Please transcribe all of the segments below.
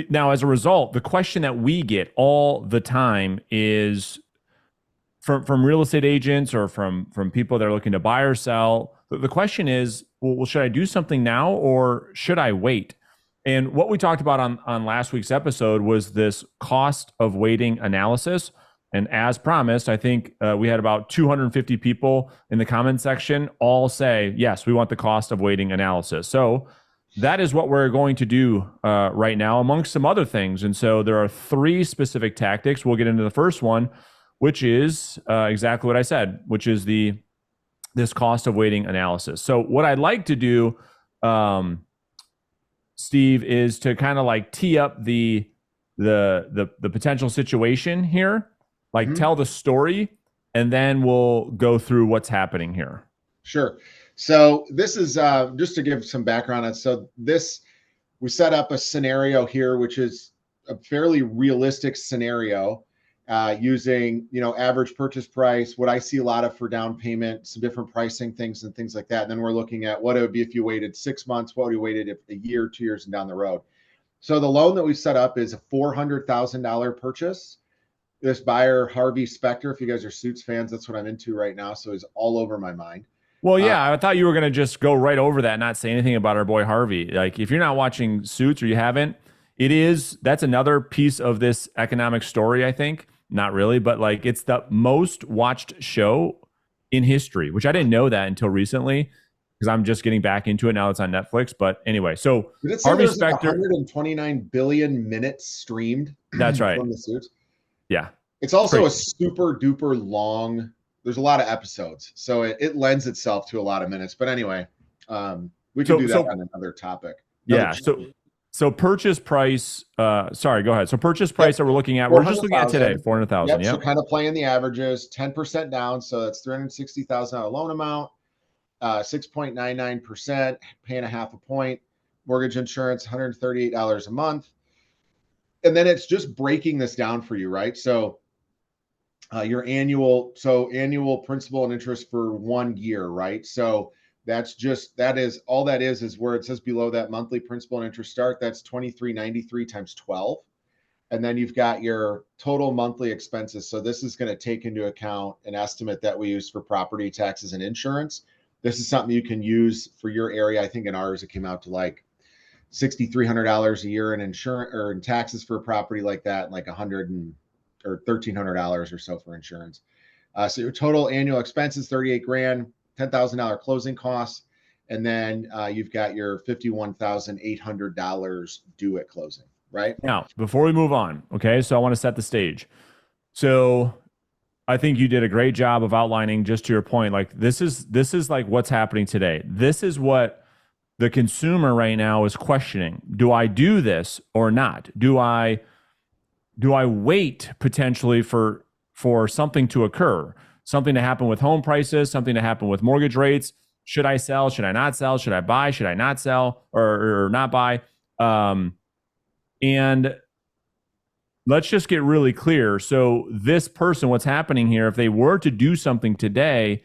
now, as a result, the question that we get all the time is from real estate agents or from people that are looking to buy or sell. The question is, well, should I do something now or should I wait? And what we talked about on last week's episode was this cost of waiting analysis. And as promised, I think we had about 250 people in the comment section all say, yes, we want the cost of waiting analysis. So that is what we're going to do right now, amongst some other things. And so there are 3 specific tactics. We'll get into the first one, which is exactly what I said, which is this cost of waiting analysis. So what I'd like to do, Steve, is to kind of like tee up the potential situation here. Like tell the story, and then we'll go through what's happening here. Sure. So this is just to give some background on. So we set up a scenario here, which is a fairly realistic scenario using, average purchase price, what I see a lot of for down payment, some different pricing things and things like that. And then we're looking at what it would be if you waited 6 months, what would you waited if a year, 2 years, and down the road. So the loan that we set up is a $400,000 purchase. This buyer, Harvey Specter, if you guys are Suits fans, that's what I'm into right now. So he's all over my mind. Well, yeah, I thought you were going to just go right over that and not say anything about our boy Harvey. Like, if you're not watching Suits or you haven't, that's another piece of this economic story, I think. Not really, but like it's the most watched show in history, which I didn't know that until recently because I'm just getting back into it now. It's on Netflix. But anyway, so Harvey Specter, 129 billion minutes streamed. That's right. From the Suits. Yeah. It's also a super duper long, there's a lot of episodes. So it lends itself to a lot of minutes. But anyway, we can do that on another topic. So purchase price, sorry, go ahead. So purchase price that we're looking at, we're just looking at today, 400,000. So kind of playing the averages, 10% down. So that's $360,000 loan amount, 6.99%, paying a half a point, mortgage insurance, $138 a month. And then it's just breaking this down for you, right? So your annual principal and interest for 1 year, right? So that is where it says below that monthly principal and interest start, that's $23.93 times 12. And then you've got your total monthly expenses. So this is going to take into account an estimate that we use for property taxes and insurance. This is something you can use for your area. I think in ours, it came out to like $6,300 a year in insurance or in taxes for a property like that, and like $1,300 or so for insurance. So your total annual expenses, 38 grand, $10,000 closing costs. And then you've got your $51,800 due at closing, right? Now, before we move on, okay, so I want to set the stage. So I think you did a great job of outlining, just to your point, like this is like what's happening today. This is what the consumer right now is questioning. Do I do this or not? Do I wait potentially for something to occur, something to happen with home prices, something to happen with mortgage rates? Should I sell? Should I not sell? Should I buy? Should I not sell or not buy? And let's just get really clear. So this person, what's happening here, if they were to do something today,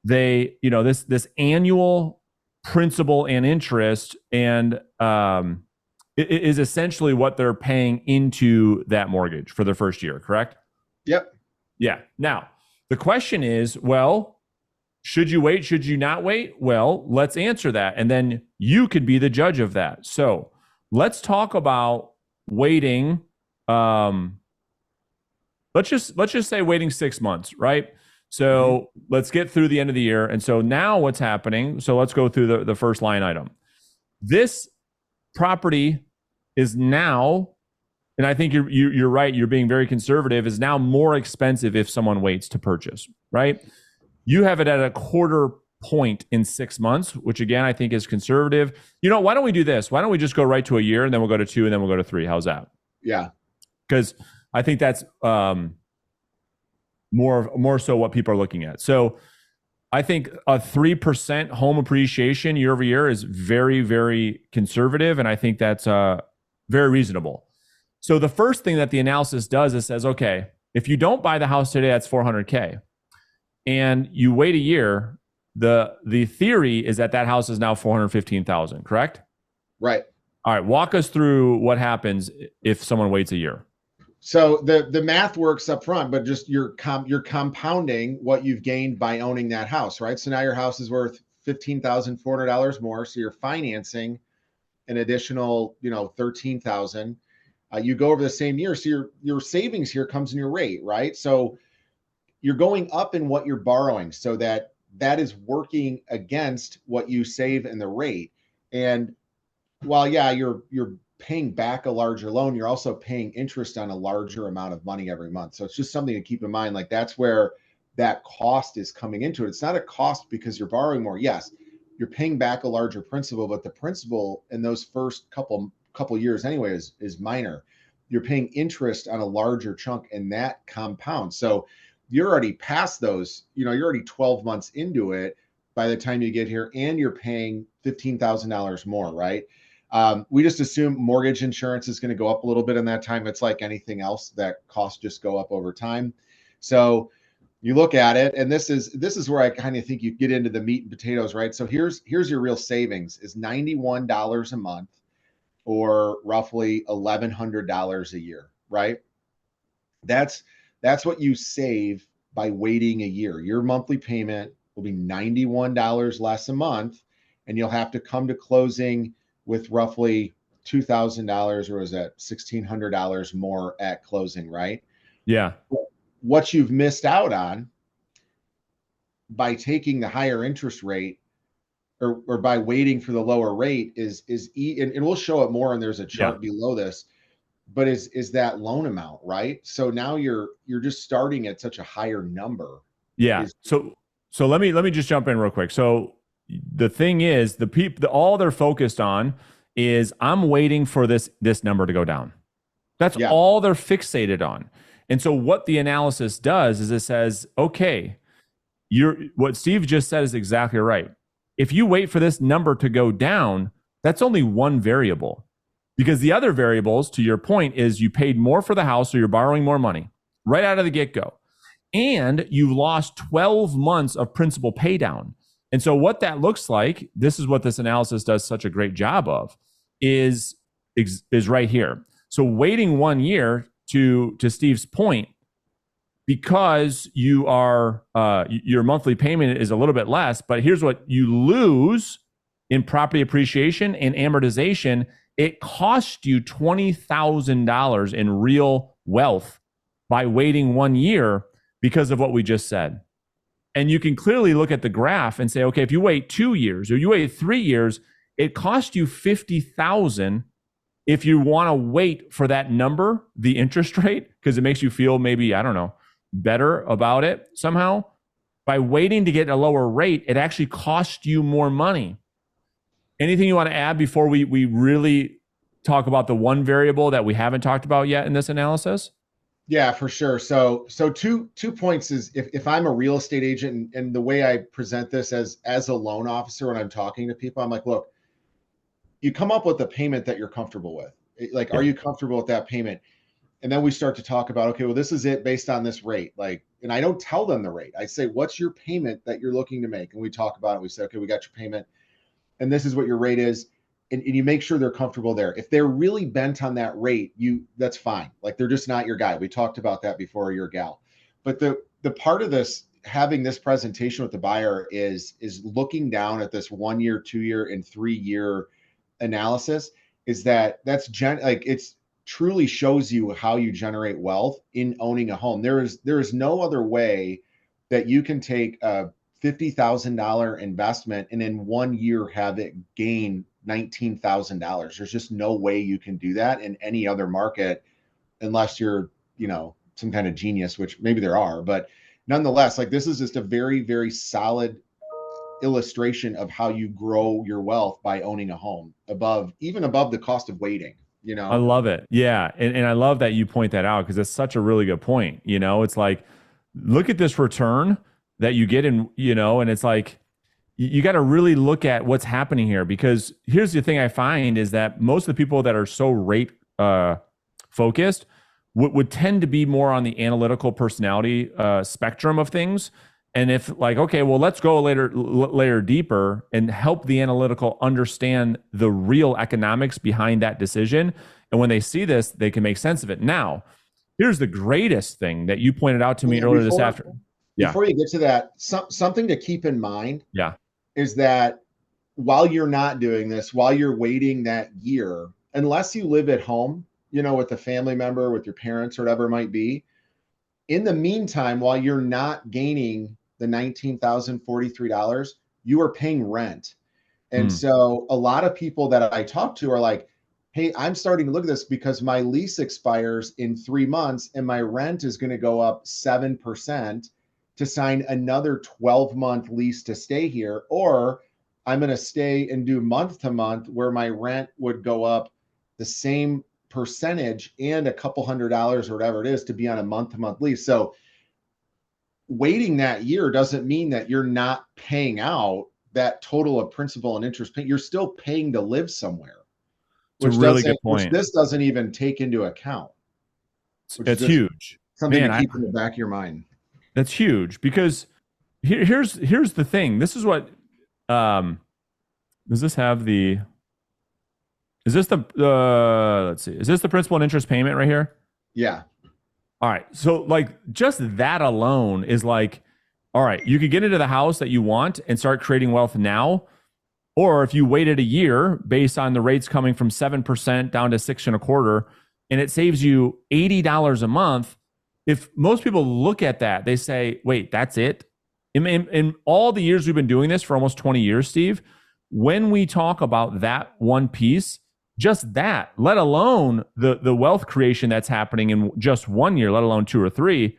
this annual principal and interest and it is essentially what they're paying into that mortgage for their first year, correct? Yep. Yeah. Now, the question is, well, should you wait? Should you not wait? Well, let's answer that. And then you could be the judge of that. So let's talk about waiting. Let's just say waiting 6 months, right? So let's get through the end of the year. And so now what's happening? So let's go through the first line item. This property is now, and I think you're right, you're being very conservative, is now more expensive if someone waits to purchase, right? You have it at a quarter point in 6 months, which again, I think is conservative. Why don't we do this? Why don't we just go right to a year and then we'll go to 2 and then we'll go to 3? How's that? Yeah. Because I think that's more so what people are looking at. So I think a 3% home appreciation year over year is very, very conservative. And I think that's very reasonable. So the first thing that the analysis does is says, okay, if you don't buy the house today, that's $400K. And you wait a year, the theory is that house is now $415,000, correct? Right. All right, walk us through what happens if someone waits a year. So the math works up front, but just you're compounding what you've gained by owning that house, right? So now your house is worth $15,400 more. So you're financing an additional, 13,000. You go over the same year, so your savings here comes in your rate, right? So you're going up in what you're borrowing, so that is working against what you save in the rate. And while yeah, you're paying back a larger loan, you're also paying interest on a larger amount of money every month. So it's just something to keep in mind. Like that's where that cost is coming into it. It's not a cost because you're borrowing more. Yes, you're paying back a larger principal, but the principal in those first couple years anyway is minor. You're paying interest on a larger chunk, and that compounds. So you're already past those. You're already 12 months into it by the time you get here, and you're paying $15,000 more, right? We just assume mortgage insurance is going to go up a little bit in that time. It's like anything else, that costs just go up over time. So you look at it, and this is where I kind of think you get into the meat and potatoes, right? So here's your real savings is $91 a month, or roughly $1,100 a year, right? That's what you save by waiting a year. Your monthly payment will be $91 less a month, and you'll have to come to closing with roughly $2,000, or was that $1,600 more at closing, right? Yeah. What you've missed out on by taking the higher interest rate, or by waiting for the lower rate and we'll show it more, and there's a chart below this, but is that loan amount, right? So now you're just starting at such a higher number. Yeah. So let me just jump in real quick. So the thing is, the people, all they're focused on is I'm waiting for this number to go down. That's all they're fixated on. And so what the analysis does is it says, okay, what Steve just said is exactly right. If you wait for this number to go down, that's only one variable, because the other variables, to your point, is you paid more for the house, so you're borrowing more money right out of the get-go. And you've lost 12 months of principal pay down. And so what that looks like, this is what this analysis does such a great job of, is right here. So waiting 1 year, to Steve's point, because you are your monthly payment is a little bit less, but here's what you lose in property appreciation and amortization. It cost you $20,000 in real wealth by waiting 1 year because of what we just said. And you can clearly look at the graph and say, okay, if you wait 2 years or you wait 3 years, it cost you $50,000 if you want to wait for that number, the interest rate, because it makes you feel maybe, I don't know, better about it somehow. By waiting to get a lower rate, it actually costs you more money. Anything you want to add before we really talk about the one variable that we haven't talked about yet in this analysis? Yeah, for sure. So two points is, if I'm a real estate agent, and the way I present this as a loan officer when I'm talking to people, I'm like, look, you come up with a payment that you're comfortable with. Like, are you comfortable with that payment? And then we start to talk about, okay, well, this is it based on this rate. Like, and I don't tell them the rate. I say, what's your payment that you're looking to make? And we talk about it. We say, okay, we got your payment, and this is what your rate is. And you make sure they're comfortable there. If they're really bent on that rate, that's fine. Like, they're just not your guy. We talked about that before, your gal. But the part of this, having this presentation with the buyer, is looking down at this 1 year, 2 year, and 3 year analysis, is it's truly shows you how you generate wealth in owning a home. There is no other way that you can take a $50,000 investment and in 1 year have it gain $19,000. There's just no way you can do that in any other market, unless you're, some kind of genius, which maybe there are, but nonetheless, like, this is just a very, very solid illustration of how you grow your wealth by owning a home even above the cost of waiting. I love it. Yeah. And I love that you point that out, because it's such a really good point. It's like, look at this return that you get in, and it's like, you got to really look at what's happening here, because here's the thing I find is that most of the people that are so rate focused would tend to be more on the analytical personality spectrum of things. And if like, okay, well, let's go layer deeper and help the analytical understand the real economics behind that decision. And when they see this, they can make sense of it. Now, here's the greatest thing that you pointed out to me And earlier this afternoon. Yeah. before you get to that, something to keep in mind Yeah. is that while you're not doing this, while you're waiting that year, unless you live at home, with a family member, with your parents, or whatever it might be, in the meantime, while you're not gaining the $19,043, you are paying rent. And Mm, so a lot of people that I talk to are like, hey, I'm starting to look at this because my lease expires in 3 months and my rent is going to go up 7% to sign another 12-month lease to stay here. Or I'm going to stay and do month to month where my rent would go up the same percentage and a couple $100 or whatever it is to be on a month to month lease. So waiting that year doesn't mean that you're not paying out that total of principal and interest. You're still paying to live somewhere, it's a really good which point. this doesn't even take into account, which is It's just huge, something to man. keep in the back of your mind. That's huge because here's the thing. This is what um does this have the is this the let's see, is this the principal and interest payment right here? Yeah. All right. So like just that alone is like, all right, you could get into the house that you want and start creating wealth now. Or if you waited a year based on the rates coming from 7% down to 6.25, and it saves you $80 a month. If most people look at that, they say, wait, that's it. In all the years we've been doing this for almost 20 years, Steve, when we talk about that one piece, just that, let alone the wealth creation that's happening in just 1 year, let alone two or three,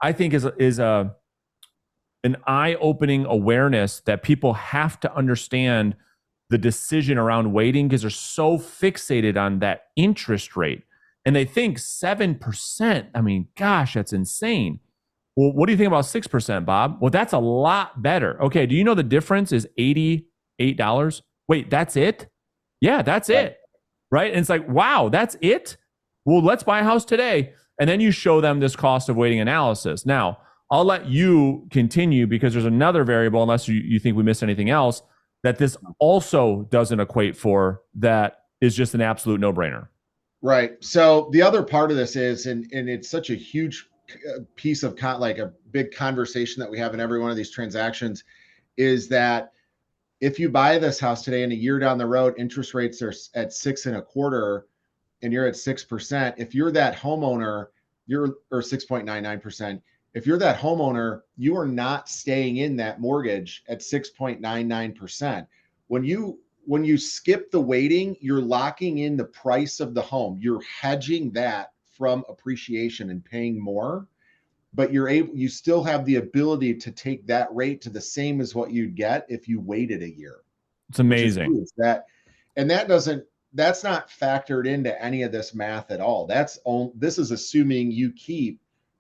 I think is an eye-opening awareness that people have to understand the decision around waiting because they're so fixated on that interest rate. And they think 7%. I mean, gosh, that's insane. Well, what do you think about 6%, Bob? Well, that's a lot better. Okay, do you know the difference is $88? Wait, that's it? Yeah, that's Right. it. Right? And it's like, wow, that's it? Well, let's buy a house today. And then you show them this cost of waiting analysis. Now, I'll let you continue because there's another variable, unless you think we missed anything else, that this also doesn't equate for that is just an absolute no brainer. Right. So the other part of this is, and it's such a huge piece of like a big conversation that we have in every one of these transactions, is that if you buy this house today and a year down the road, interest rates are at 6.25 and you're at 6%. If you're that homeowner, or 6.99%. If you're that homeowner, you are not staying in that mortgage at 6.99%. When you skip the waiting, you're locking in the price of the home. You're hedging that from appreciation and paying more, but you still have the ability to take that rate to the same as what you'd get if you waited a year, It's which is amazing. huge. That's not factored into any of this math at all. This is assuming you keep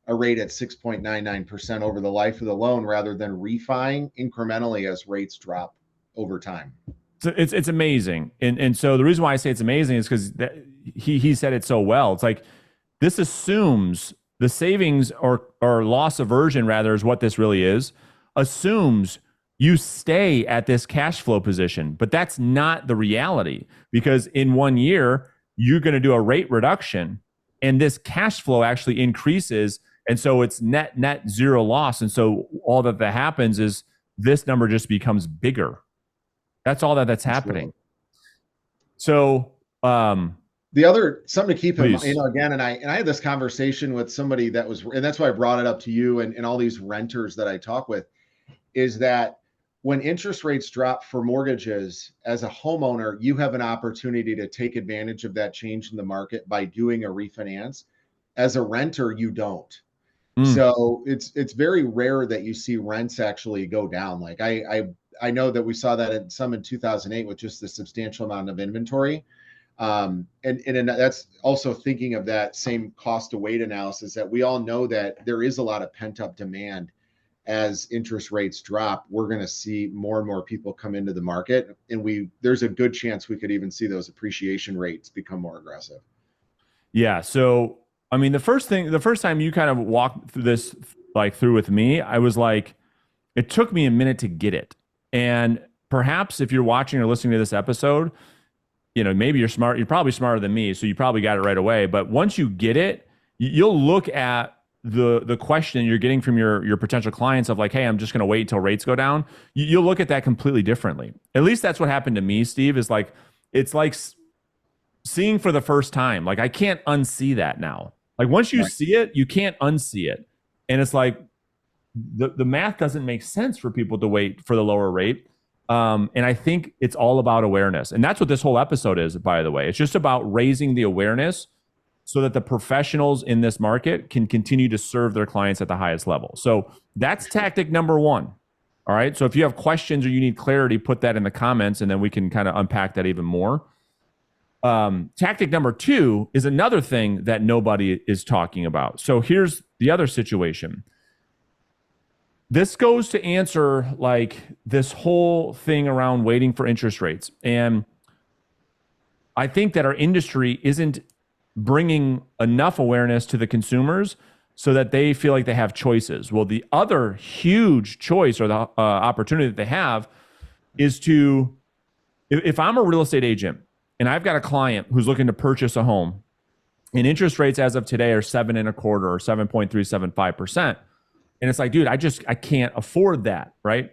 a rate at 6.99% over the life of the loan rather than refining incrementally as rates drop over time. So it's amazing. And so the reason why I say it's amazing is because he said it so well. It's like this assumes the savings or loss aversion, rather, is what this really is, assumes you stay at this cash flow position. But that's not the reality because in 1 year, you're going to do a rate reduction and this cash flow actually increases. And so it's net zero loss. And so all that happens is this number just becomes bigger. That's all that's happening. Absolutely. So, The other something to keep in mind, please. again, and I had this conversation with somebody and that's why I brought it up to you and all these renters that I talk with, is that when interest rates drop for mortgages, as a homeowner, you have an opportunity to take advantage of that change in the market by doing a refinance. As a renter, you don't. Mm, So it's very rare that you see rents actually go down. Like I know that we saw that in 2008 with just the substantial amount of inventory. And that's also thinking of that same cost to wait analysis, that we all know that there is a lot of pent up demand. As interest rates drop, we're going to see more and more people come into the market, and there's a good chance we could even see those appreciation rates become more aggressive. yeah. So, I mean, the first time you kind of walked through this, like through with me, I was like, It took me a minute to get it. And perhaps if you're watching or listening to this episode, maybe you're smart. You're probably smarter than me, so you probably got it right away. But once you get it, you'll look at the question you're getting from your potential clients of like, hey, I'm just going to wait until rates go down. You'll look at that completely differently. At least that's what happened to me, Steve. Is like it's like seeing for the first time. Like I can't unsee that now. Like once you Right. see it, you can't unsee it, and it's like the math doesn't make sense for people to wait for the lower rate. And I think it's all about awareness. And that's what this whole episode is, by the way. It's just about raising the awareness so that the professionals in this market can continue to serve their clients at the highest level. So that's tactic number one. All right. So if you have questions or you need clarity, put that in the comments and then we can kind of unpack that even more. Tactic number two is another thing that nobody is talking about. So here's the other situation. This goes to answer like this whole thing around waiting for interest rates. And I think that our industry isn't bringing enough awareness to the consumers so that they feel like they have choices. Well, the other huge choice or the opportunity that they have is to, if I'm a real estate agent and I've got a client who's looking to purchase a home and interest rates as of today are 7.25 or 7.375%. And it's like, dude, I can't afford that, right?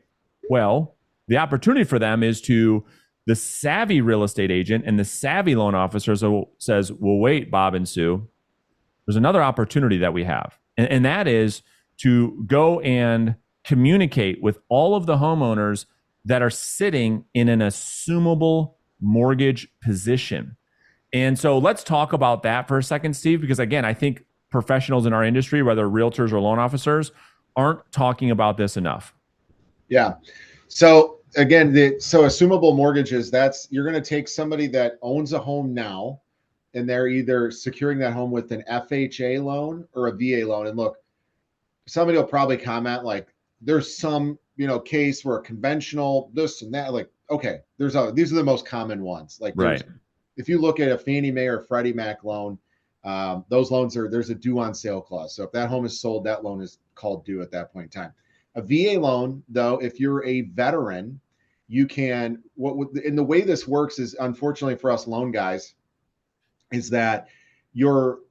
Well, the opportunity for them is to the savvy real estate agent and the savvy loan officer says, well, wait, Bob and Sue, there's another opportunity that we have. And that is to go and communicate with all of the homeowners that are sitting in an assumable mortgage position. And so let's talk about that for a second, Steve, because again, I think professionals in our industry, whether realtors or loan officers, aren't talking about this enough. Yeah. So again, so assumable mortgages, that's you're going to take somebody that owns a home now and they're either securing that home with an FHA loan or a VA loan. And look, somebody will probably comment like there's some, case where conventional this and that, like, okay, these are the most common ones. Like Right. if you look at a Fannie Mae or Freddie Mac loan, those loans there's a due on sale clause. So if that home is sold, that loan is called due at that point in time. A VA loan, though, if you're a veteran, you can, and the way this works is unfortunately for us loan guys, is that if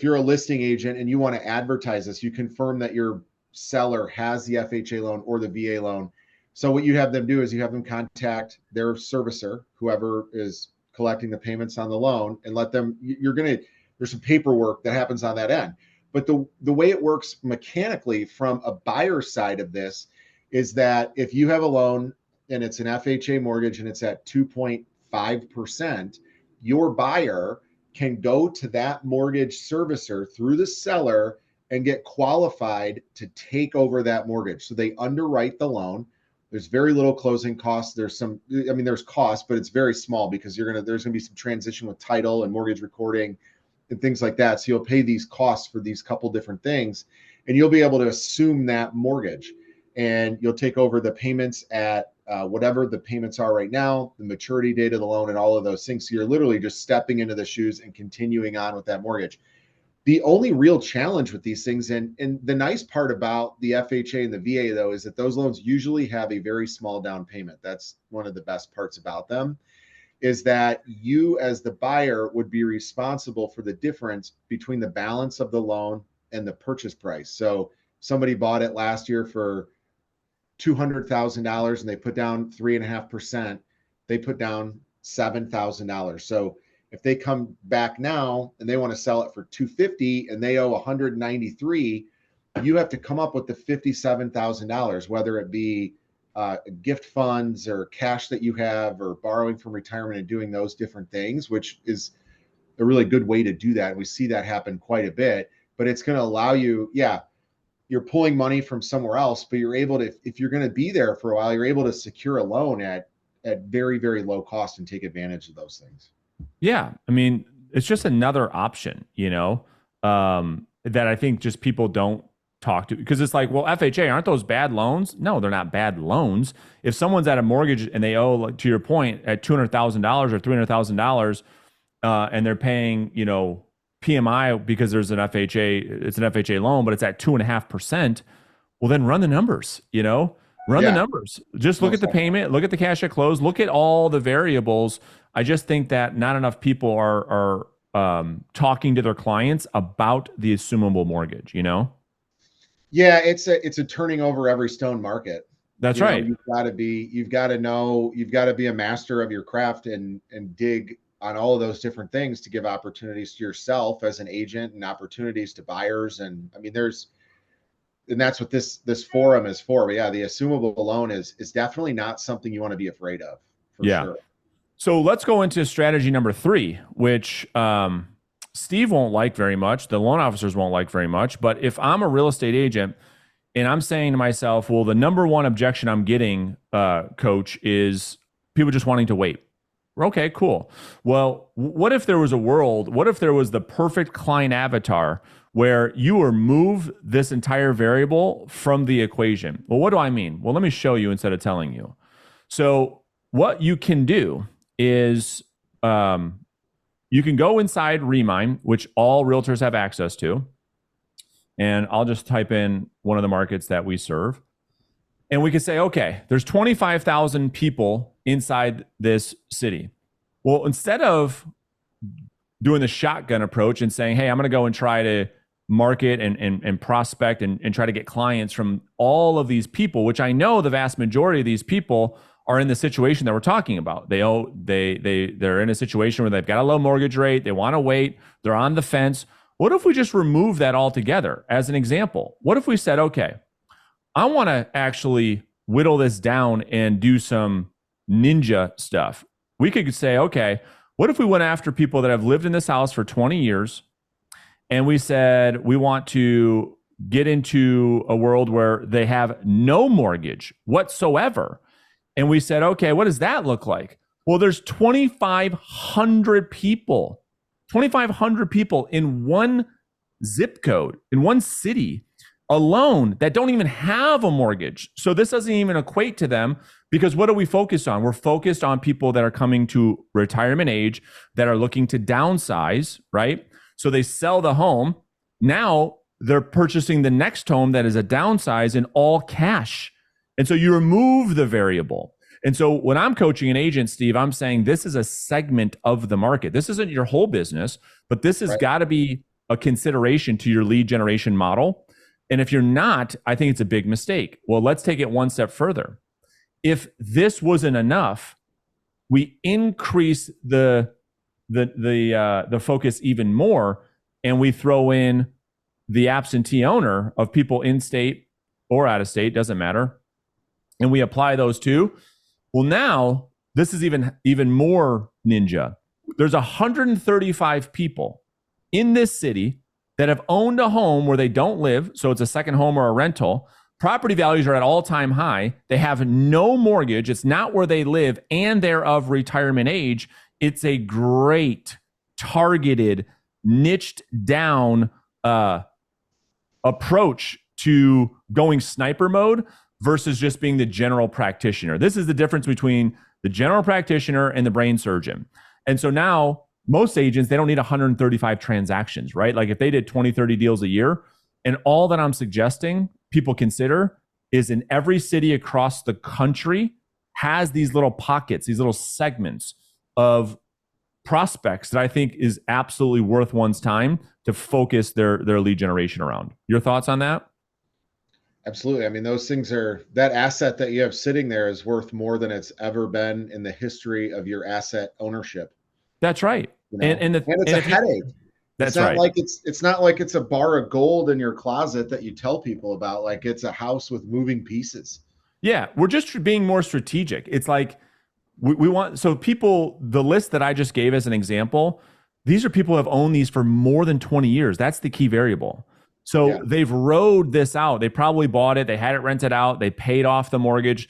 you're a listing agent and you want to advertise this, you confirm that your seller has the FHA loan or the VA loan. So what you have them do is you have them contact their servicer, whoever is collecting the payments on the loan, and let them, there's some paperwork that happens on that end. But the way it works mechanically from a buyer side of this is that if you have a loan and it's an FHA mortgage and it's at 2.5%, your buyer can go to that mortgage servicer through the seller and get qualified to take over that mortgage. So they underwrite the loan. There's very little closing costs. There's costs, but it's very small because there's gonna be some transition with title and mortgage recording and things like that. So you'll pay these costs for these couple different things, and you'll be able to assume that mortgage, and you'll take over the payments at whatever the payments are right now, the maturity date of the loan, and all of those things. So you're literally just stepping into the shoes and continuing on with that mortgage. The only real challenge with these things, and the nice part about the FHA and the VA, though, is that those loans usually have a very small down payment. That's one of the best parts about them, is that you as the buyer would be responsible for the difference between the balance of the loan and the purchase price. So somebody bought it last year for $200,000 and they put down 3.5%, they put down $7,000. So if they come back now and they want to sell it for $250 and they owe $193, you have to come up with the $57,000, whether it be gift funds or cash that you have or borrowing from retirement and doing those different things, which is a really good way to do that. And we see that happen quite a bit, but it's going to allow you, you're pulling money from somewhere else, but you're able to, if you're going to be there for a while, you're able to secure a loan at very, very low cost and take advantage of those things. Yeah. I mean, it's just another option, that I think just people don't talk to, because it's like, well, FHA, aren't those bad loans? No, they're not bad loans. If someone's at a mortgage and they owe, like, to your point, at $200,000 or $300,000, and they're paying, PMI because there's an FHA, it's an FHA loan, but it's at 2.5%. Well, then run the numbers, run the Yeah, numbers. Just look at most the definitely. payment, look at the cash at close, look at all the variables. I just think that not enough people are talking to their clients about the assumable mortgage. Yeah, it's a turning over every stone market. That's right. You've got to know, you've got to be a master of your craft and dig on all of those different things to give opportunities to yourself as an agent and opportunities to buyers. And I mean, and that's what this forum is for. But yeah, the assumable loan is definitely not something you want to be afraid of, for Yeah. sure. So let's go into strategy number 3, which Steve won't like very much. The loan officers won't like very much. But if I'm a real estate agent and I'm saying to myself, well, the number one objection I'm getting, coach, is people just wanting to wait. Okay, cool. Well, what if there was a world, what if there was the perfect client avatar where you remove this entire variable from the equation? Well, what do I mean? Well, let me show you instead of telling you. So, what you can do is you can go inside Remine, which all realtors have access to. And I'll just type in one of the markets that we serve. And we could say, okay, there's 25,000 people inside this city. Well, instead of doing the shotgun approach and saying, hey, I'm going to go and try to market and prospect and try to get clients from all of these people, which I know the vast majority of these people are in the situation that we're talking about. They're in a situation where they've got a low mortgage rate. They want to wait. They're on the fence. What if we just remove that altogether? As an example, what if we said, okay, I want to actually whittle this down and do some ninja stuff. We could say, okay, what if we went after people that have lived in this house for 20 years and we said we want to get into a world where they have no mortgage whatsoever? And we said, okay, what does that look like? Well, there's 2,500 people in one zip code, in one city alone that don't even have a mortgage. So this doesn't even equate to them, because what are we focused on? We're focused on people that are coming to retirement age, that are looking to downsize, right? So they sell the home. Now they're purchasing the next home that is a downsize in all cash. And so you remove the variable. And so when I'm coaching an agent, Steve, I'm saying this is a segment of the market. This isn't your whole business, but this has got to be a consideration to your lead generation model. And if you're not, I think it's a big mistake. Well, let's take it one step further. If this wasn't enough, we increase the focus even more, and we throw in the absentee owner of people in state or out of state, doesn't matter, and we apply those two. Well, now this is even more ninja. There's 135 people in this city that have owned a home where they don't live, so it's a second home or a rental. Property values are at all-time high. They have no mortgage. It's not where they live, and they're of retirement age. It's a great, targeted, niched down approach to going sniper mode versus just being the general practitioner. This is the difference between the general practitioner and the brain surgeon. And so now most agents, they don't need 135 transactions, right? Like if they did 20, 30 deals a year, and all that I'm suggesting people consider is in every city across the country has these little pockets, these little segments of prospects that I think is absolutely worth one's time to focus their lead generation around. Your thoughts on that? Absolutely. I mean, those things that asset that you have sitting there is worth more than it's ever been in the history of your asset ownership. That's right. And it's a headache. That's right. It's not like it's a bar of gold in your closet that you tell people about. Like it's a house with moving pieces. Yeah, we're just being more strategic. It's like we want, so people, the list that I just gave as an example, these are people who have owned these for more than 20 years. That's the key variable. So they've rode this out. They probably bought it. They had it rented out. They paid off the mortgage.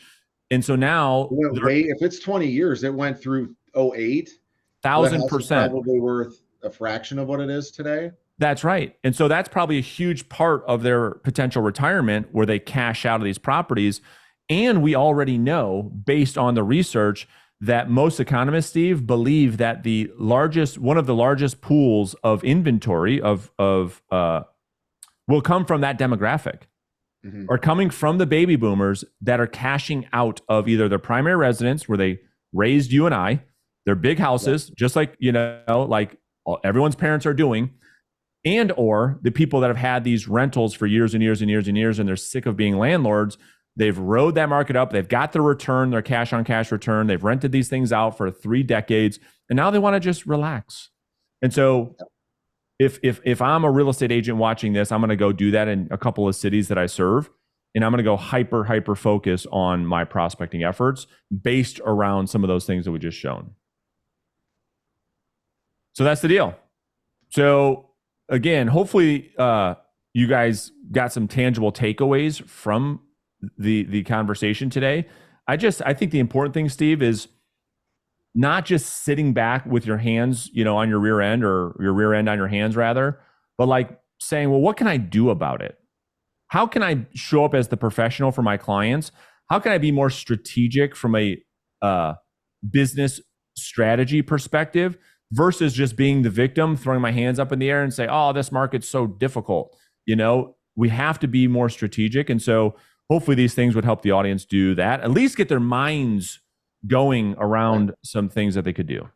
And so now if it's 20 years, it went through 08. 1,000%. Probably worth a fraction of what it is today. That's right. And so that's probably a huge part of their potential retirement where they cash out of these properties. And we already know, based on the research, that most economists, Steve, believe that one of the largest pools of inventory will come from that demographic. Mhm. are coming from the baby boomers that are cashing out of either their primary residence where they raised you and I, their big Yep. houses, just like, like everyone's parents are doing, and or the people that have had these rentals for years and years and years and years, and they're sick of being landlords. They've rode that market up. They've got their return, their cash on cash return. They've rented these things out for 3 decades, and now they want to just relax. And so if I'm a real estate agent watching this, I'm going to go do that in a couple of cities that I serve, and I'm going to go hyper focus on my prospecting efforts based around some of those things that we just shown. So that's the deal. So again, hopefully you guys got some tangible takeaways from the conversation today. I think the important thing, Steve, is not just sitting back with your hands, on your rear end, or your rear end on your hands rather, but like saying, well, what can I do about it? How can I show up as the professional for my clients? How can I be more strategic from a business strategy perspective versus just being the victim, throwing my hands up in the air and say, oh, this market's so difficult. We have to be more strategic. And so hopefully these things would help the audience do that, at least get their minds going around some things that they could do.